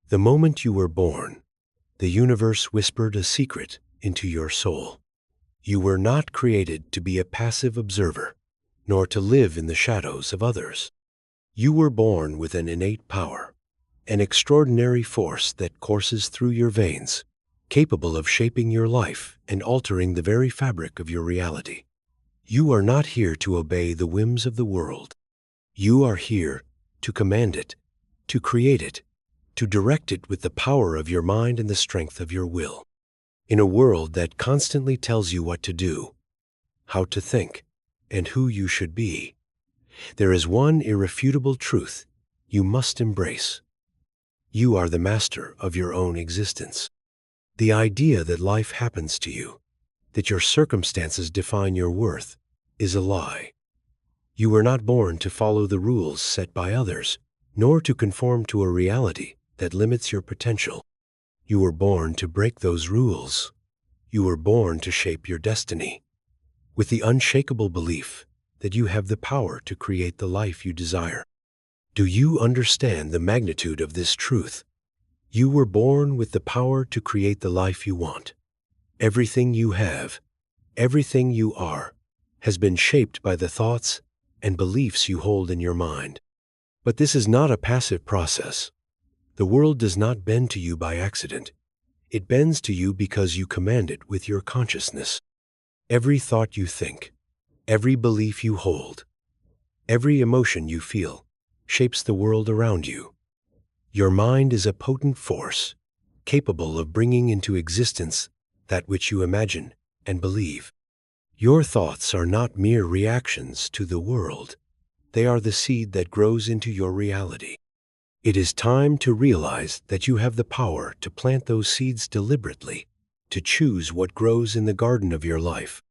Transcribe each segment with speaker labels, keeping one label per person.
Speaker 1: The moment you were born, the universe whispered a secret into your soul. You were not created to be a passive observer, nor to live in the shadows of others. You were born with an innate power, an extraordinary force that courses through your veins, capable of shaping your life and altering the very fabric of your reality. You are not here to obey the whims of the world. You are here to command it, to create it, to direct it with the power of your mind and the strength of your will. In a world that constantly tells you what to do, how to think, and who you should be, there is one irrefutable truth you must embrace. You are the master of your own existence. The idea that life happens to you, that your circumstances define your worth, is a lie. You were not born to follow the rules set by others, nor to conform to a reality that limits your potential. You were born to break those rules. You were born to shape your destiny, with the unshakable belief that you have the power to create the life you desire. Do you understand the magnitude of this truth? You were born with the power to create the life you want. Everything you have, everything you are, has been shaped by the thoughts and beliefs you hold in your mind. But this is not a passive process. The world does not bend to you by accident. It bends to you because you command it with your consciousness. Every thought you think, every belief you hold, every emotion you feel, shapes the world around you. Your mind is a potent force, capable of bringing into existence that which you imagine and believe. Your thoughts are not mere reactions to the world. They are the seed that grows into your reality. It is time to realize that you have the power to plant those seeds deliberately, to choose what grows in the garden of your life.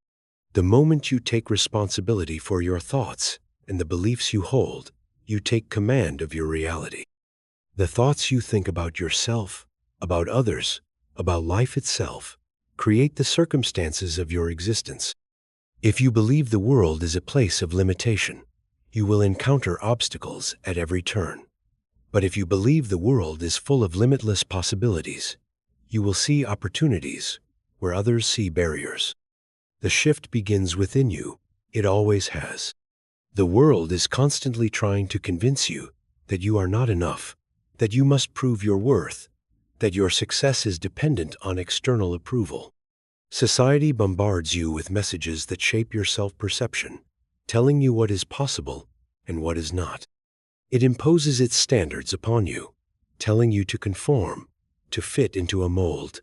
Speaker 1: The moment you take responsibility for your thoughts and the beliefs you hold, you take command of your reality. The thoughts you think about yourself, about others, about life itself, create the circumstances of your existence. If you believe the world is a place of limitation, you will encounter obstacles at every turn. But if you believe the world is full of limitless possibilities, you will see opportunities where others see barriers. The shift begins within you. It always has. The world is constantly trying to convince you that you are not enough, that you must prove your worth, that your success is dependent on external approval. Society bombards you with messages that shape your self-perception, telling you what is possible and what is not. It imposes its standards upon you, telling you to conform, to fit into a mold,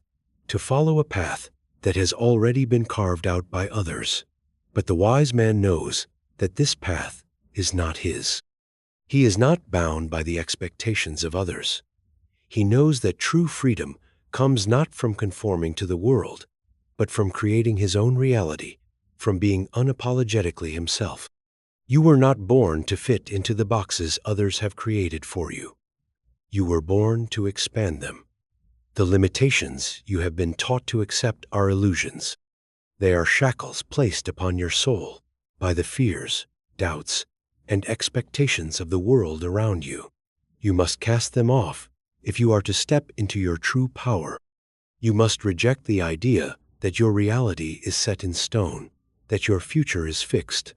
Speaker 1: to follow a path that has already been carved out by others. But the wise man knows that this path is not his. He is not bound by the expectations of others. He knows that true freedom comes not from conforming to the world, but from creating his own reality, from being unapologetically himself. You were not born to fit into the boxes others have created for you. You were born to expand them. The limitations you have been taught to accept are illusions. They are shackles placed upon your soul by the fears, doubts, and expectations of the world around you. You must cast them off if you are to step into your true power. You must reject the idea that your reality is set in stone, that your future is fixed,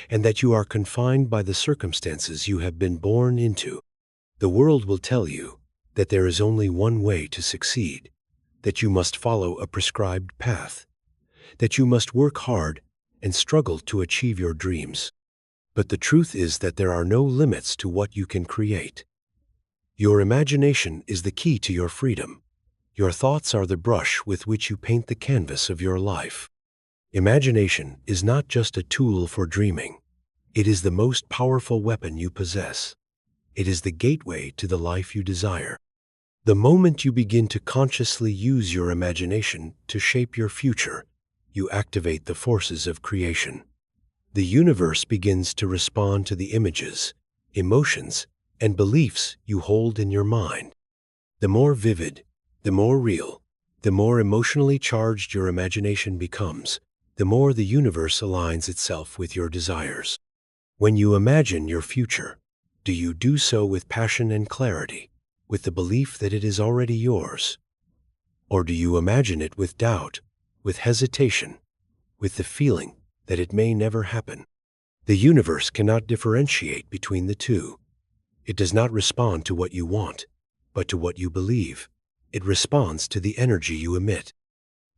Speaker 1: and that you are confined by the circumstances you have been born into. The world will tell you that there is only one way to succeed, that you must follow a prescribed path, that you must work hard and struggle to achieve your dreams. But the truth is that there are no limits to what you can create. Your imagination is the key to your freedom. Your thoughts are the brush with which you paint the canvas of your life. Imagination is not just a tool for dreaming. It is the most powerful weapon you possess. It is the gateway to the life you desire. The moment you begin to consciously use your imagination to shape your future, you activate the forces of creation. The universe begins to respond to the images, emotions, and beliefs you hold in your mind. The more vivid, the more real, the more emotionally charged your imagination becomes, the more the universe aligns itself with your desires. When you imagine your future, do you do so with passion and clarity, with the belief that it is already yours? Or do you imagine it with doubt, with hesitation, with the feeling that it may never happen? The universe cannot differentiate between the two. It does not respond to what you want, but to what you believe. It responds to the energy you emit.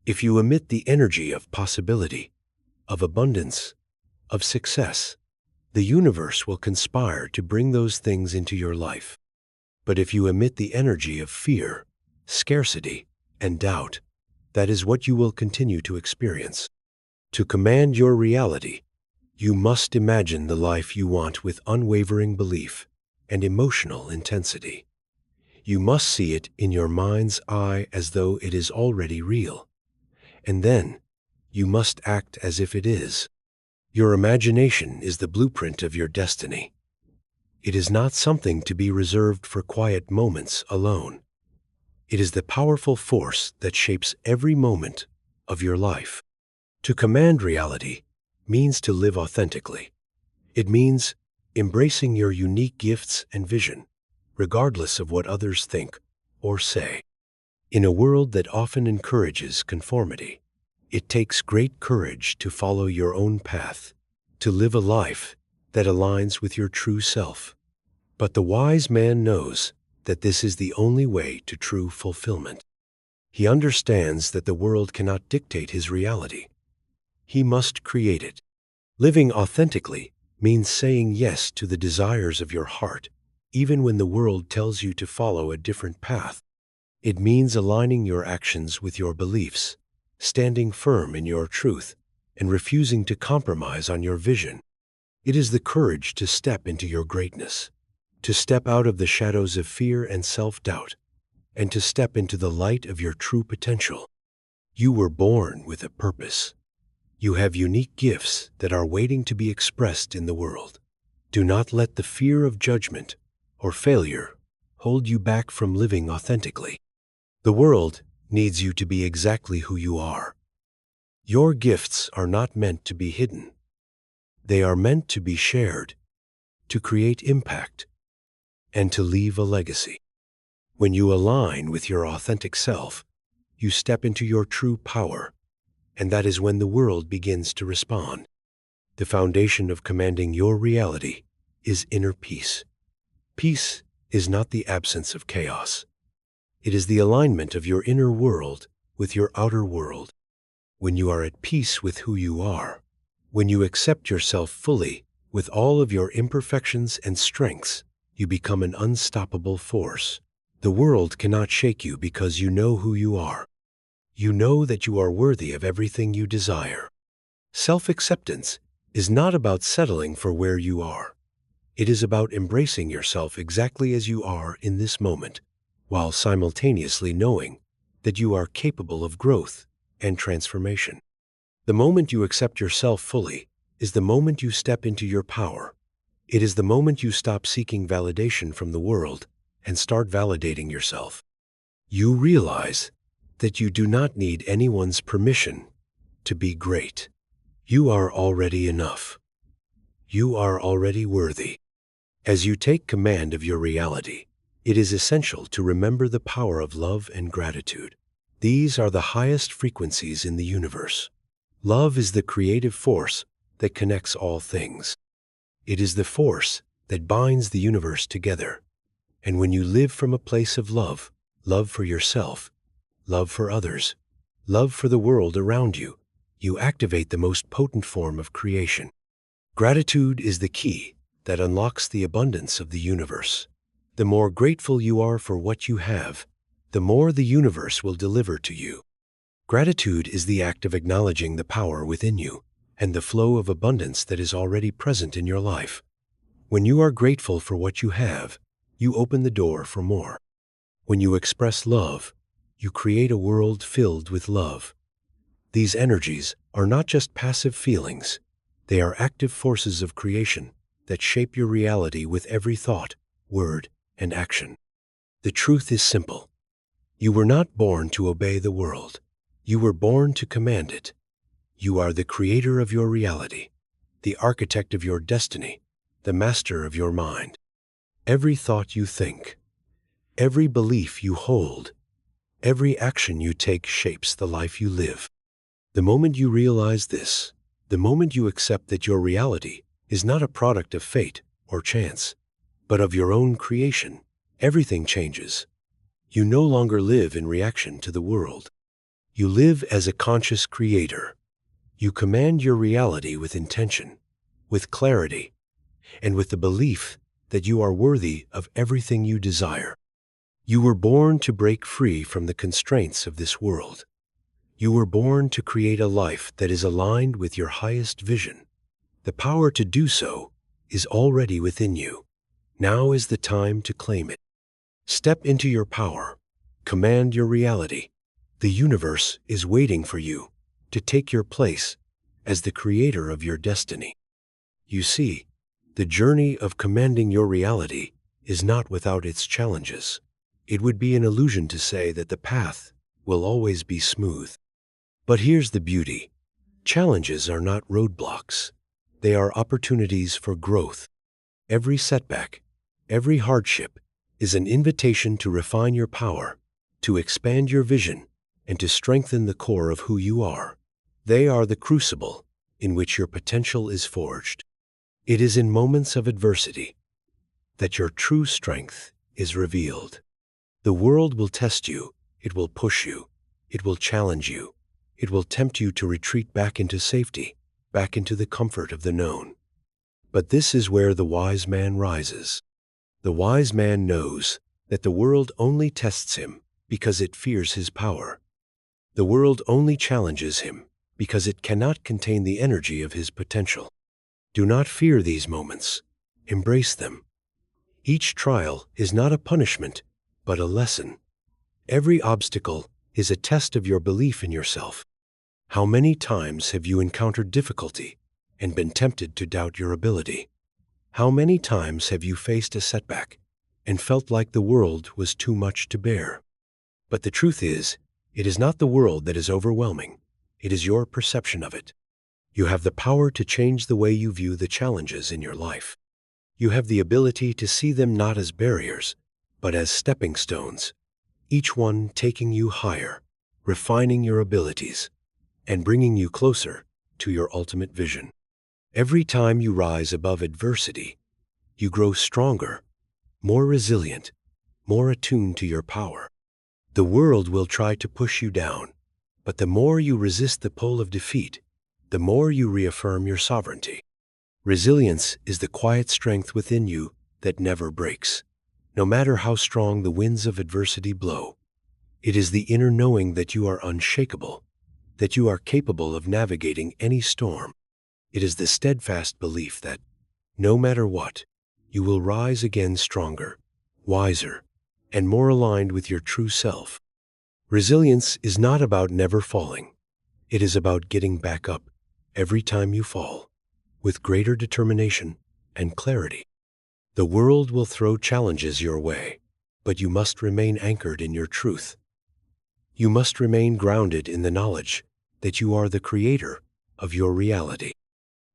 Speaker 1: If you emit the energy of possibility, of abundance, of success, the universe will conspire to bring those things into your life. But if you emit the energy of fear, scarcity, and doubt, that is what you will continue to experience. To command your reality, you must imagine the life you want with unwavering belief and emotional intensity. You must see it in your mind's eye as though it is already real. And then, you must act as if it is. Your imagination is the blueprint of your destiny. It is not something to be reserved for quiet moments alone. It is the powerful force that shapes every moment of your life. To command reality means to live authentically. It means embracing your unique gifts and vision, regardless of what others think or say. In a world that often encourages conformity, it takes great courage to follow your own path, to live a life that aligns with your true self. But the wise man knows that this is the only way to true fulfillment. He understands that the world cannot dictate his reality. He must create it. Living authentically means saying yes to the desires of your heart, even when the world tells you to follow a different path. It means aligning your actions with your beliefs, standing firm in your truth, and refusing to compromise on your vision. It is the courage to step into your greatness, to step out of the shadows of fear and self-doubt, and to step into the light of your true potential. You were born with a purpose. You have unique gifts that are waiting to be expressed in the world. Do not let the fear of judgment or failure hold you back from living authentically. The world needs you to be exactly who you are. Your gifts are not meant to be hidden. They are meant to be shared, to create impact, and to leave a legacy. When you align with your authentic self, you step into your true power, and that is when the world begins to respond. The foundation of commanding your reality is inner peace. Peace is not the absence of chaos. It is the alignment of your inner world with your outer world. When you are at peace with who you are, when you accept yourself fully with all of your imperfections and strengths, you become an unstoppable force. The world cannot shake you because you know who you are. You know that you are worthy of everything you desire. Self-acceptance is not about settling for where you are. It is about embracing yourself exactly as you are in this moment, while simultaneously knowing that you are capable of growth and transformation. The moment you accept yourself fully is the moment you step into your power. It is the moment you stop seeking validation from the world and start validating yourself. You realize that you do not need anyone's permission to be great. You are already enough. You are already worthy. As you take command of your reality, it is essential to remember the power of love and gratitude. These are the highest frequencies in the universe. Love is the creative force that connects all things. It is the force that binds the universe together. And when you live from a place of love, love for yourself, love for others, love for the world around you, you activate the most potent form of creation. Gratitude is the key that unlocks the abundance of the universe. The more grateful you are for what you have, the more the universe will deliver to you. Gratitude is the act of acknowledging the power within you and the flow of abundance that is already present in your life. When you are grateful for what you have, you open the door for more. When you express love, you create a world filled with love. These energies are not just passive feelings. They are active forces of creation that shape your reality with every thought, word, and action. The truth is simple. You were not born to obey the world. You were born to command it. You are the creator of your reality, the architect of your destiny, the master of your mind. Every thought you think, Every belief you hold, every action you take shapes the life you live. The moment you realize this, the moment you accept that your reality is not a product of fate or chance, but of your own creation, everything changes. You no longer live in reaction to the world. You live as a conscious creator. You command your reality with intention, with clarity, and with the belief that you are worthy of everything you desire. You were born to break free from the constraints of this world. You were born to create a life that is aligned with your highest vision. The power to do so is already within you. Now is the time to claim it. Step into your power. Command your reality. The universe is waiting for you to take your place as the creator of your destiny. You see, the journey of commanding your reality is not without its challenges. It would be an illusion to say that the path will always be smooth. But here's the beauty. Challenges are not roadblocks. They are opportunities for growth. Every setback, every hardship is an invitation to refine your power, to expand your vision, and to strengthen the core of who you are. They are the crucible in which your potential is forged. It is in moments of adversity that your true strength is revealed. The world will test you, it will push you, it will challenge you, it will tempt you to retreat back into safety, back into the comfort of the known. But this is where the wise man rises. The wise man knows that the world only tests him because it fears his power. The world only challenges him because it cannot contain the energy of his potential. Do not fear these moments. Embrace them. Each trial is not a punishment, but a lesson. Every obstacle is a test of your belief in yourself. How many times have you encountered difficulty and been tempted to doubt your ability? How many times have you faced a setback and felt like the world was too much to bear? But the truth is, it is not the world that is overwhelming. It is your perception of it. You have the power to change the way you view the challenges in your life. You have the ability to see them not as barriers, but as stepping stones, each one taking you higher, refining your abilities, and bringing you closer to your ultimate vision. Every time you rise above adversity, you grow stronger, more resilient, more attuned to your power. The world will try to push you down, but the more you resist the pull of defeat, the more you reaffirm your sovereignty. Resilience is the quiet strength within you that never breaks. No matter how strong the winds of adversity blow, it is the inner knowing that you are unshakable, that you are capable of navigating any storm. It is the steadfast belief that, no matter what, you will rise again stronger, wiser, and more aligned with your true self. Resilience is not about never falling. It is about getting back up every time you fall, with greater determination and clarity. The world will throw challenges your way, but you must remain anchored in your truth. You must remain grounded in the knowledge that you are the creator of your reality.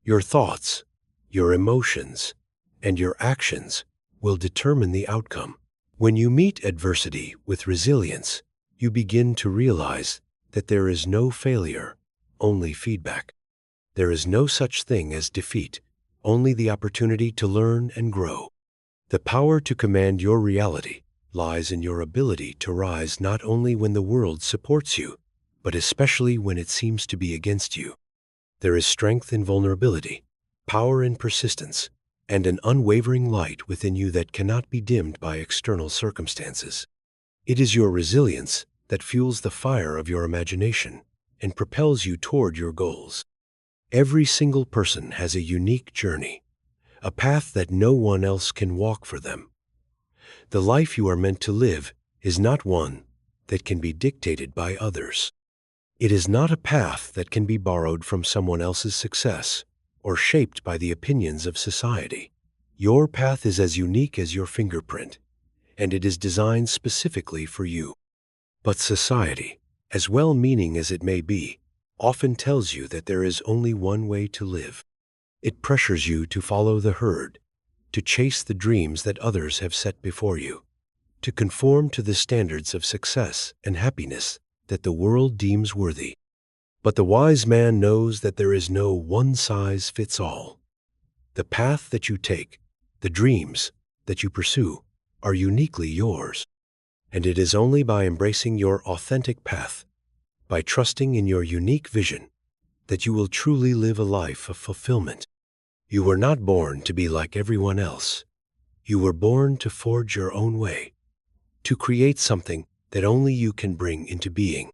Speaker 1: Your thoughts, your emotions, and your actions will determine the outcome. When you meet adversity with resilience, you begin to realize that there is no failure, only feedback. There is no such thing as defeat, only the opportunity to learn and grow. The power to command your reality lies in your ability to rise not only when the world supports you, but especially when it seems to be against you. There is strength in vulnerability, power in persistence, and an unwavering light within you that cannot be dimmed by external circumstances. It is your resilience that fuels the fire of your imagination and propels you toward your goals. Every single person has a unique journey, a path that no one else can walk for them. The life you are meant to live is not one that can be dictated by others. It is not a path that can be borrowed from someone else's success or shaped by the opinions of society. Your path is as unique as your fingerprint, and it is designed specifically for you. But society, as well-meaning as it may be, often tells you that there is only one way to live. It pressures you to follow the herd, to chase the dreams that others have set before you. to conform to the standards of success and happiness that the world deems worthy. But the wise man knows that there is no one-size-fits-all. The path that you take, the dreams that you pursue, are uniquely yours. And it is only by embracing your authentic path, by trusting in your unique vision, that you will truly live a life of fulfillment. You were not born to be like everyone else. You were born to forge your own way, to create something that only you can bring into being.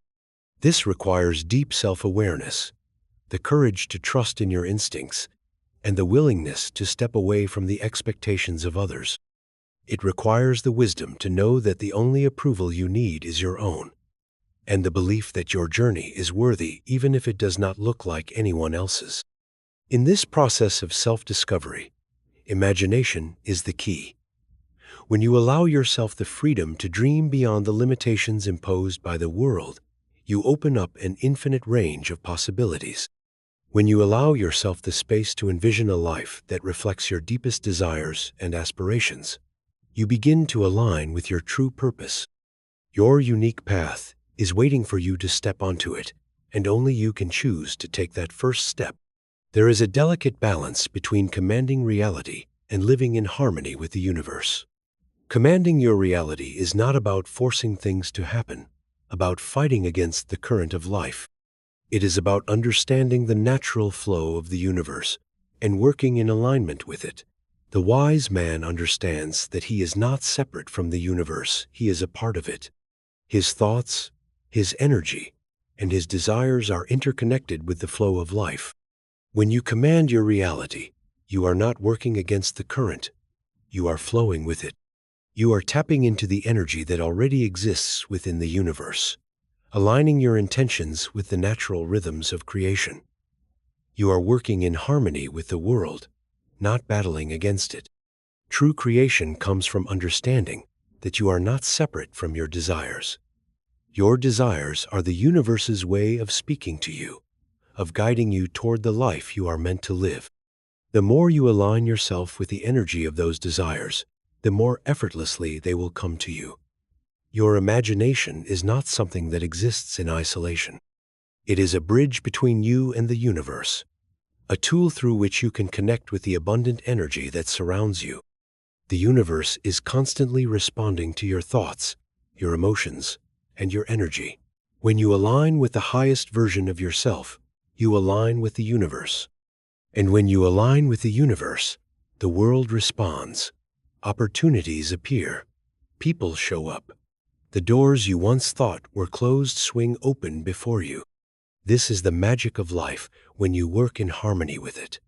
Speaker 1: This requires deep self-awareness, the courage to trust in your instincts, and the willingness to step away from the expectations of others. It requires the wisdom to know that the only approval you need is your own, and the belief that your journey is worthy even if it does not look like anyone else's. In this process of self-discovery, imagination is the key. When you allow yourself the freedom to dream beyond the limitations imposed by the world, you open up an infinite range of possibilities. When you allow yourself the space to envision a life that reflects your deepest desires and aspirations, you begin to align with your true purpose. Your unique path is waiting for you to step onto it, and only you can choose to take that first step. There is a delicate balance between commanding reality and living in harmony with the universe. Commanding your reality is not about forcing things to happen, about fighting against the current of life. It is about understanding the natural flow of the universe and working in alignment with it. The wise man understands that he is not separate from the universe, he is a part of it. His thoughts, his energy, and his desires are interconnected with the flow of life. When you command your reality, you are not working against the current, you are flowing with it. You are tapping into the energy that already exists within the universe, aligning your intentions with the natural rhythms of creation. You are working in harmony with the world, not battling against it. True creation comes from understanding that you are not separate from your desires. Your desires are the universe's way of speaking to you, of guiding you toward the life you are meant to live. The more you align yourself with the energy of those desires, the more effortlessly they will come to you. Your imagination is not something that exists in isolation. It is a bridge between you and the universe, a tool through which you can connect with the abundant energy that surrounds you. The universe is constantly responding to your thoughts, your emotions, and your energy. When you align with the highest version of yourself, you align with the universe. And when you align with the universe, the world responds. Opportunities appear. People show up. The doors you once thought were closed swing open before you. This is the magic of life when you work in harmony with it.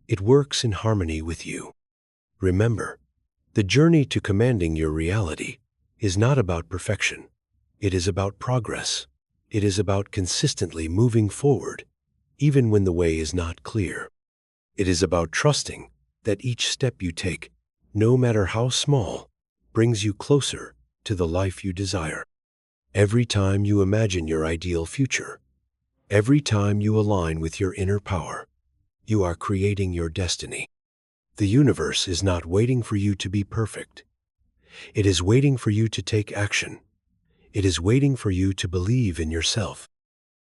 Speaker 1: It works in harmony with you. Remember, the journey to commanding your reality is not about perfection. It is about progress. It is about consistently moving forward, even when the way is not clear. It is about trusting that each step you take, no matter how small, brings you closer to the life you desire. Every time you imagine your ideal future, every time you align with your inner power, you are creating your destiny. The universe is not waiting for you to be perfect. It is waiting for you to take action. It is waiting for you to believe in yourself.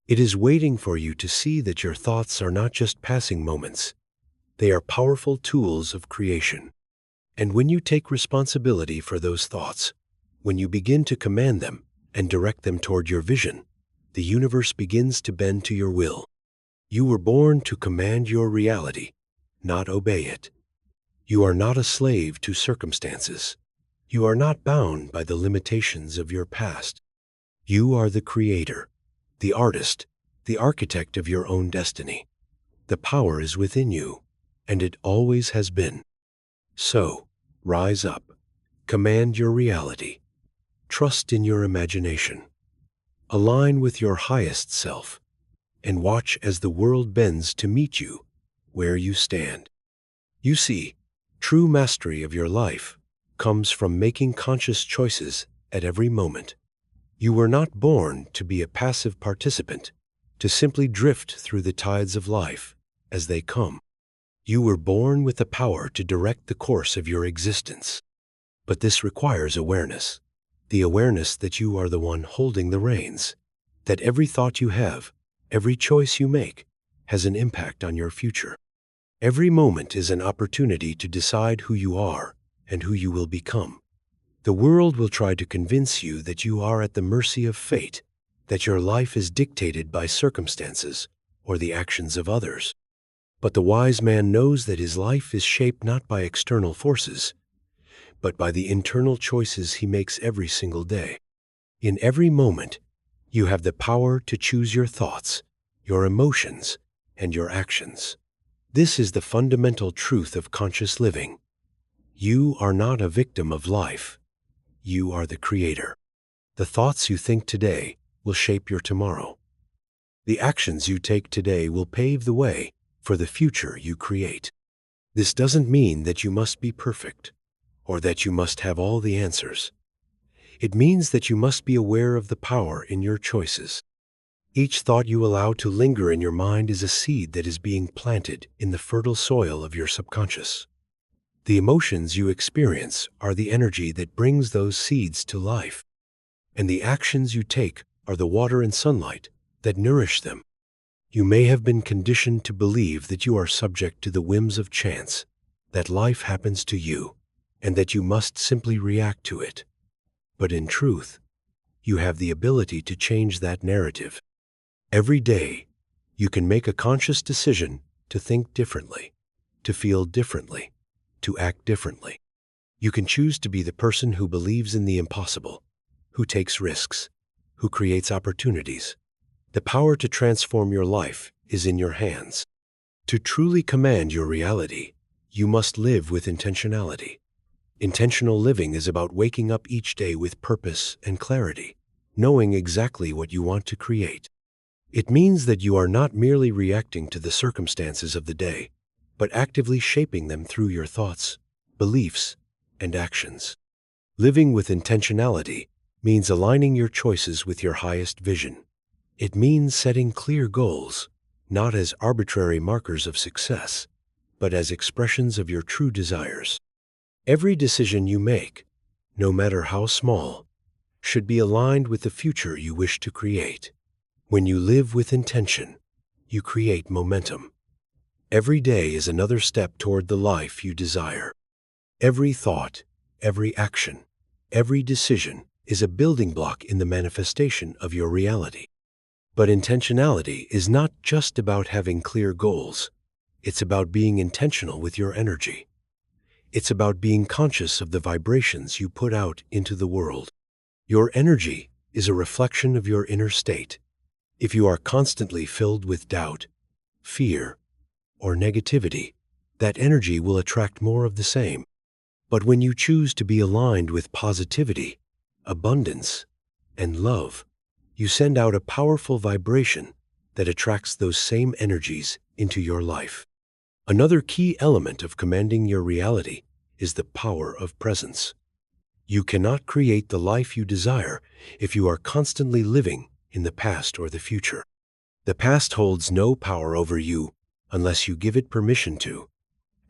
Speaker 1: It is waiting for you to see that your thoughts are not just passing moments. They are powerful tools of creation. And when you take responsibility for those thoughts, when you begin to command them and direct them toward your vision, the universe begins to bend to your will. You were born to command your reality, not obey it. You are not a slave to circumstances. You are not bound by the limitations of your past. You are the creator, the artist, the architect of your own destiny. The power is within you, and it always has been. So, rise up, command your reality, trust in your imagination, align with your highest self, and watch as the world bends to meet you where you stand. You see, true mastery of your life comes from making conscious choices at every moment. You were not born to be a passive participant, to simply drift through the tides of life as they come. You were born with the power to direct the course of your existence. But this requires awareness. the awareness that you are the one holding the reins, that every thought you have, every choice you make, has an impact on your future. Every moment is an opportunity to decide who you are and who you will become. The world will try to convince you that you are at the mercy of fate, that your life is dictated by circumstances or the actions of others. But the wise man knows that his life is shaped not by external forces, but by the internal choices he makes every single day. In every moment, you have the power to choose your thoughts, your emotions, and your actions. This is the fundamental truth of conscious living. You are not a victim of life. You are the creator. The thoughts you think today will shape your tomorrow. The actions you take today will pave the way for the future you create. This doesn't mean that you must be perfect or that you must have all the answers. It means that you must be aware of the power in your choices. Each thought you allow to linger in your mind is a seed that is being planted in the fertile soil of your subconscious. The emotions you experience are the energy that brings those seeds to life, and the actions you take are the water and sunlight that nourish them. You may have been conditioned to believe that you are subject to the whims of chance, that life happens to you, and that you must simply react to it. But in truth, you have the ability to change that narrative. Every day, you can make a conscious decision to think differently, to feel differently, to act differently. You can choose to be the person who believes in the impossible, who takes risks, who creates opportunities. The power to transform your life is in your hands. To truly command your reality, you must live with intentionality. Intentional living is about waking up each day with purpose and clarity, knowing exactly what you want to create. It means that you are not merely reacting to the circumstances of the day, but actively shaping them through your thoughts, beliefs, and actions. Living with intentionality means aligning your choices with your highest vision. It means setting clear goals, not as arbitrary markers of success, but as expressions of your true desires. Every decision you make, no matter how small, should be aligned with the future you wish to create. When you live with intention, you create momentum. Every day is another step toward the life you desire. Every thought, every action, every decision is a building block in the manifestation of your reality. But intentionality is not just about having clear goals. It's about being intentional with your energy. It's about being conscious of the vibrations you put out into the world. Your energy is a reflection of your inner state. If you are constantly filled with doubt, fear, or negativity, that energy will attract more of the same. But when you choose to be aligned with positivity, abundance, and love, you send out a powerful vibration that attracts those same energies into your life. Another key element of commanding your reality is the power of presence. You cannot create the life you desire if you are constantly living in the past or the future. The past holds no power over you unless you give it permission to,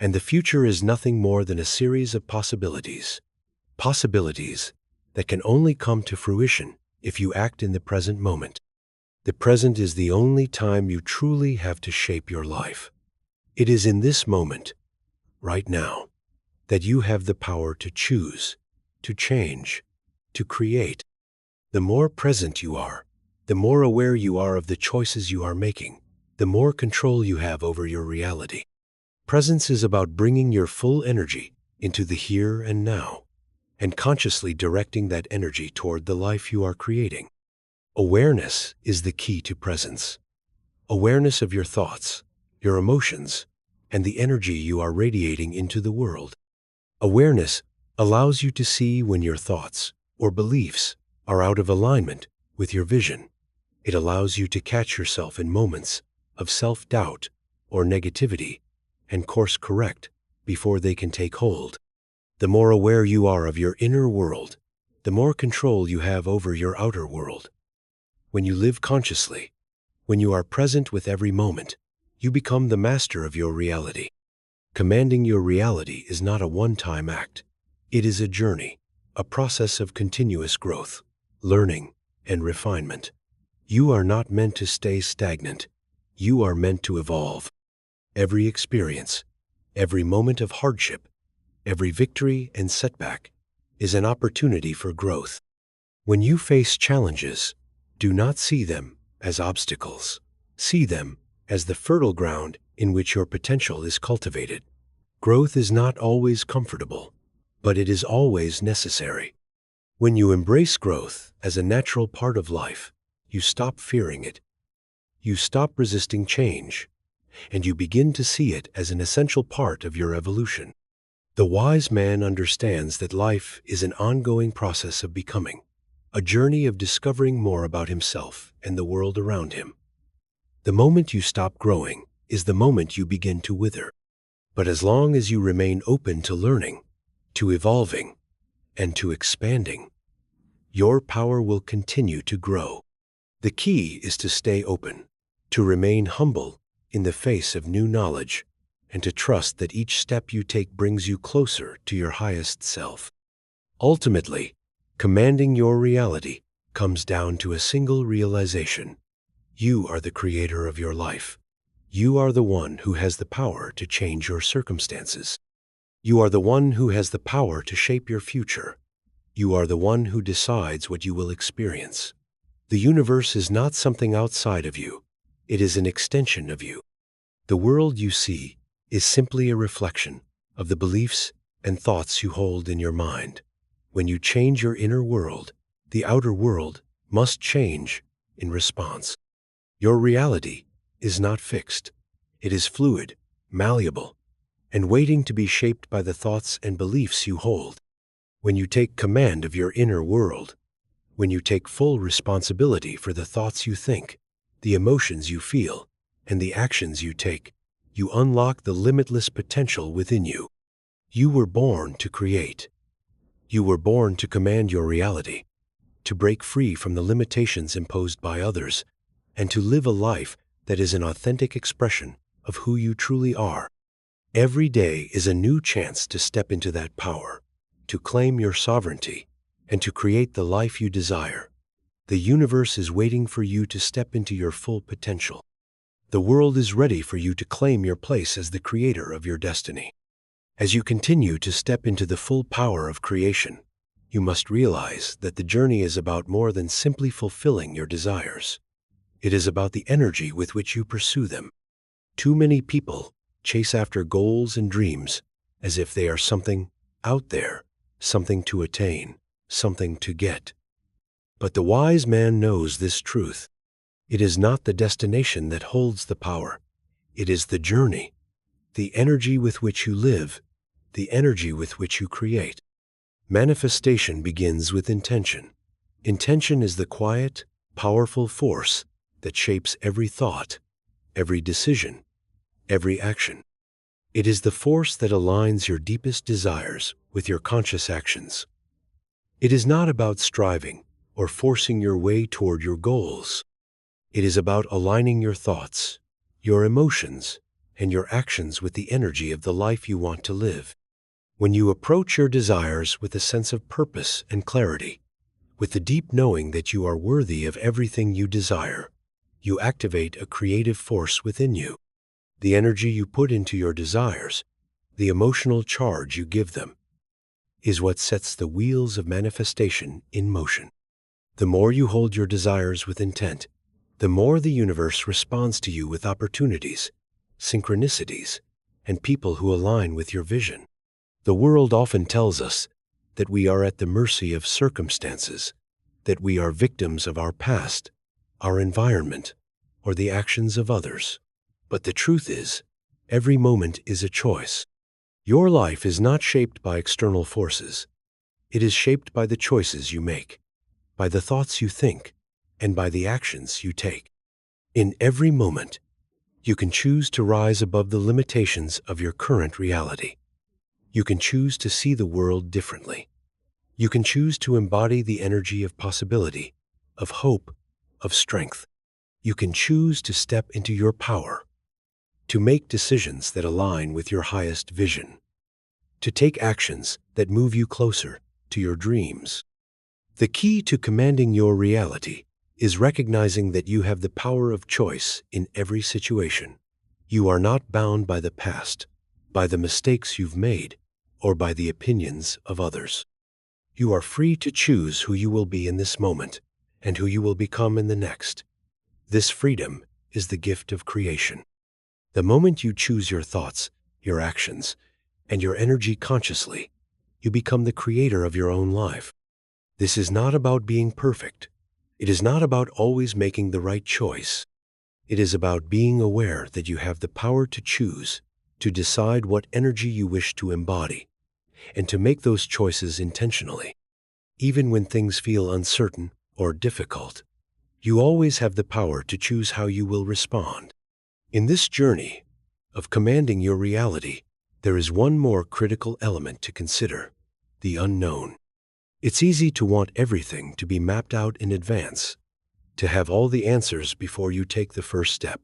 Speaker 1: and the future is nothing more than a series of possibilities. Possibilities that can only come to fruition if you act in the present moment. The present is the only time you truly have to shape your life. It is in this moment, right now, that you have the power to choose, to change, to create. The more present you are, the more aware you are of the choices you are making, the more control you have over your reality. Presence is about bringing your full energy into the here and now, and consciously directing that energy toward the life you are creating. Awareness is the key to presence. Awareness of your thoughts, your emotions, and the energy you are radiating into the world. Awareness allows you to see when your thoughts or beliefs are out of alignment with your vision. It allows you to catch yourself in moments of self-doubt or negativity and course correct before they can take hold. The more aware you are of your inner world, the more control you have over your outer world. When you live consciously, when you are present with every moment, you become the master of your reality. Commanding your reality is not a one-time act. It is a journey, a process of continuous growth, learning, and refinement. You are not meant to stay stagnant. You are meant to evolve. Every experience, every moment of hardship, every victory and setback is an opportunity for growth. When you face challenges, do not see them as obstacles. See them as the fertile ground in which your potential is cultivated. Growth is not always comfortable, but it is always necessary. When you embrace growth as a natural part of life, you stop fearing it. You stop resisting change, and you begin to see it as an essential part of your evolution. The wise man understands that life is an ongoing process of becoming, a journey of discovering more about himself and the world around him. The moment you stop growing is the moment you begin to wither. But as long as you remain open to learning, to evolving, and to expanding, your power will continue to grow. The key is to stay open, to remain humble in the face of new knowledge, and to trust that each step you take brings you closer to your highest self. Ultimately, commanding your reality comes down to a single realization. You are the creator of your life. You are the one who has the power to change your circumstances. You are the one who has the power to shape your future. You are the one who decides what you will experience. The universe is not something outside of you. It is an extension of you. The world you see is simply a reflection of the beliefs and thoughts you hold in your mind. When you change your inner world, the outer world must change in response. Your reality is not fixed. It is fluid, malleable, and waiting to be shaped by the thoughts and beliefs you hold. When you take command of your inner world, when you take full responsibility for the thoughts you think, the emotions you feel, and the actions you take, you unlock the limitless potential within you. You were born to create. You were born to command your reality, to break free from the limitations imposed by others, and to live a life that is an authentic expression of who you truly are. Every day is a new chance to step into that power, to claim your sovereignty, and to create the life you desire. The universe is waiting for you to step into your full potential. The world is ready for you to claim your place as the creator of your destiny. As you continue to step into the full power of creation, you must realize that the journey is about more than simply fulfilling your desires. It is about the energy with which you pursue them. Too many people chase after goals and dreams as if they are something out there, something to attain, something to get. But the wise man knows this truth. It is not the destination that holds the power. It is the journey, the energy with which you live, the energy with which you create. Manifestation begins with intention. Intention is the quiet, powerful force that shapes every thought, every decision, every action. It is the force that aligns your deepest desires with your conscious actions. It is not about striving or forcing your way toward your goals. It is about aligning your thoughts, your emotions, and your actions with the energy of the life you want to live. When you approach your desires with a sense of purpose and clarity, with the deep knowing that you are worthy of everything you desire, you activate a creative force within you. The energy you put into your desires, the emotional charge you give them, is what sets the wheels of manifestation in motion. The more you hold your desires with intent, the more the universe responds to you with opportunities, synchronicities, and people who align with your vision. The world often tells us that we are at the mercy of circumstances, that we are victims of our past, our environment, or the actions of others. But the truth is, every moment is a choice. Your life is not shaped by external forces. It is shaped by the choices you make, by the thoughts you think, and by the actions you take. In every moment, you can choose to rise above the limitations of your current reality. You can choose to see the world differently. You can choose to embody the energy of possibility, of hope, of strength. You can choose to step into your power, to make decisions that align with your highest vision, to take actions that move you closer to your dreams. The key to commanding your reality is recognizing that you have the power of choice in every situation. You are not bound by the past, by the mistakes you've made, or by the opinions of others. You are free to choose who you will be in this moment and who you will become in the next. This freedom is the gift of creation. The moment you choose your thoughts, your actions, and your energy consciously, you become the creator of your own life. This is not about being perfect. It is not about always making the right choice. It is about being aware that you have the power to choose, to decide what energy you wish to embody, and to make those choices intentionally. Even when things feel uncertain or difficult, you always have the power to choose how you will respond. In this journey of commanding your reality, there is one more critical element to consider: the unknown. It's easy to want everything to be mapped out in advance, to have all the answers before you take the first step.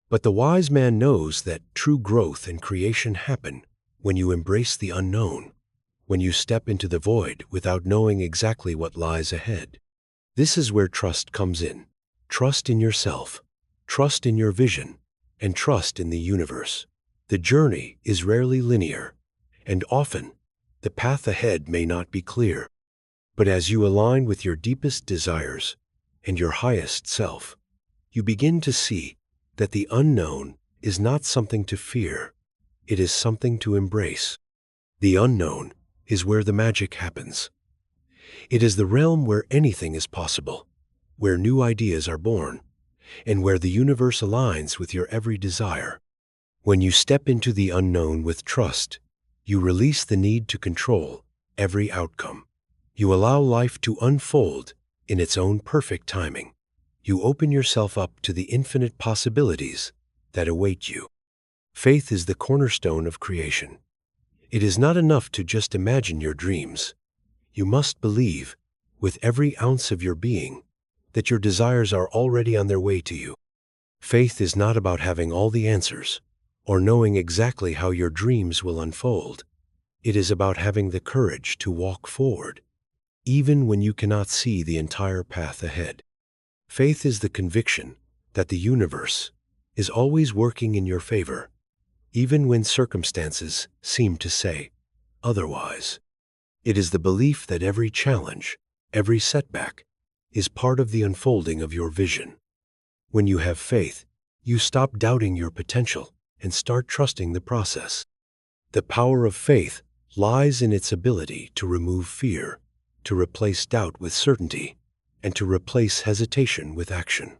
Speaker 1: But the wise man knows that true growth and creation happen when you embrace the unknown, when you step into the void without knowing exactly what lies ahead. This is where trust comes in. Trust in yourself, trust in your vision, and trust in the universe. The journey is rarely linear, and often the path ahead may not be clear. But as you align with your deepest desires and your highest self, you begin to see that the unknown is not something to fear. It is something to embrace. The unknown is where the magic happens. It is the realm where anything is possible, where new ideas are born, and where the universe aligns with your every desire. When you step into the unknown with trust, you release the need to control every outcome. You allow life to unfold in its own perfect timing. You open yourself up to the infinite possibilities that await you. Faith is the cornerstone of creation. It is not enough to just imagine your dreams. You must believe, with every ounce of your being, that your desires are already on their way to you. Faith is not about having all the answers or knowing exactly how your dreams will unfold. It is about having the courage to walk forward, even when you cannot see the entire path ahead. Faith is the conviction that the universe is always working in your favor, even when circumstances seem to say otherwise. It is the belief that every challenge, every setback, is part of the unfolding of your vision. When you have faith, you stop doubting your potential and start trusting the process. The power of faith lies in its ability to remove fear, to replace doubt with certainty, and to replace hesitation with action.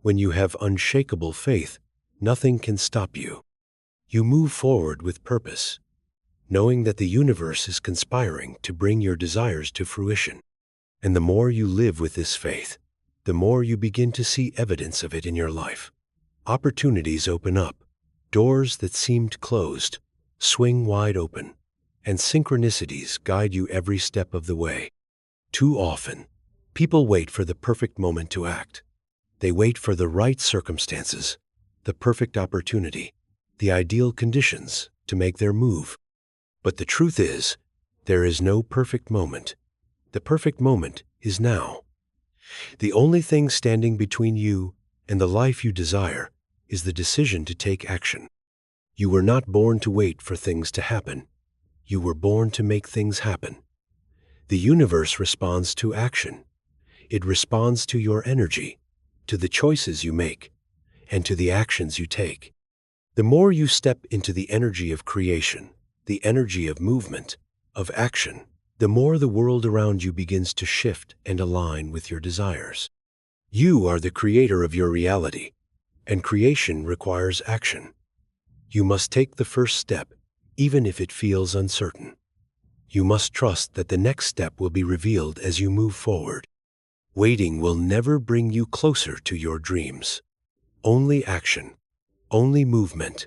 Speaker 1: When you have unshakable faith, nothing can stop you. You move forward with purpose, knowing that the universe is conspiring to bring your desires to fruition. And the more you live with this faith, the more you begin to see evidence of it in your life. Opportunities open up, doors that seemed closed swing wide open, and synchronicities guide you every step of the way. Too often, people wait for the perfect moment to act. They wait for the right circumstances, the perfect opportunity, the ideal conditions to make their move. But the truth is, there is no perfect moment. The perfect moment is now. The only thing standing between you and the life you desire is the decision to take action. You were not born to wait for things to happen. You were born to make things happen. The universe responds to action. It responds to your energy, to the choices you make, and to the actions you take. The more you step into the energy of creation, the energy of movement, of action, the more the world around you begins to shift and align with your desires. You are the creator of your reality, and creation requires action. You must take the first step, even if it feels uncertain. You must trust that the next step will be revealed as you move forward. Waiting will never bring you closer to your dreams. Only action, only movement,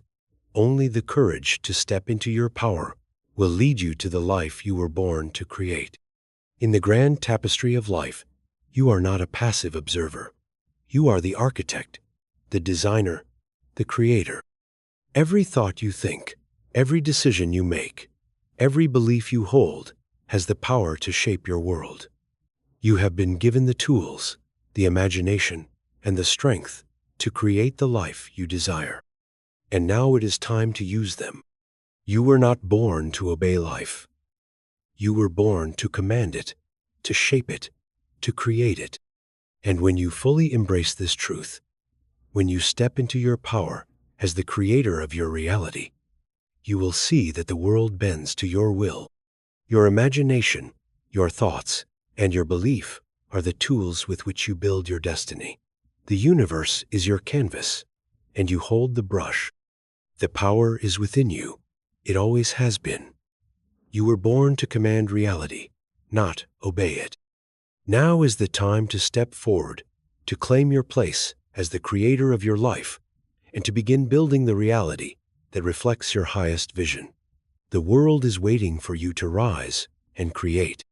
Speaker 1: only the courage to step into your power will lead you to the life you were born to create. In the grand tapestry of life, you are not a passive observer. You are the architect, the designer, the creator. Every thought you think, every decision you make, every belief you hold, has the power to shape your world. You have been given the tools, the imagination, and the strength to create the life you desire. And now it is time to use them. You were not born to obey life. You were born to command it, to shape it, to create it. And when you fully embrace this truth, when you step into your power as the creator of your reality, you will see that the world bends to your will. Your imagination, your thoughts, and your belief are the tools with which you build your destiny. The universe is your canvas, and you hold the brush. The power is within you. It always has been. You were born to command reality, not obey it. Now is the time to step forward, to claim your place as the creator of your life, and to begin building the reality that reflects your highest vision. The world is waiting for you to rise and create.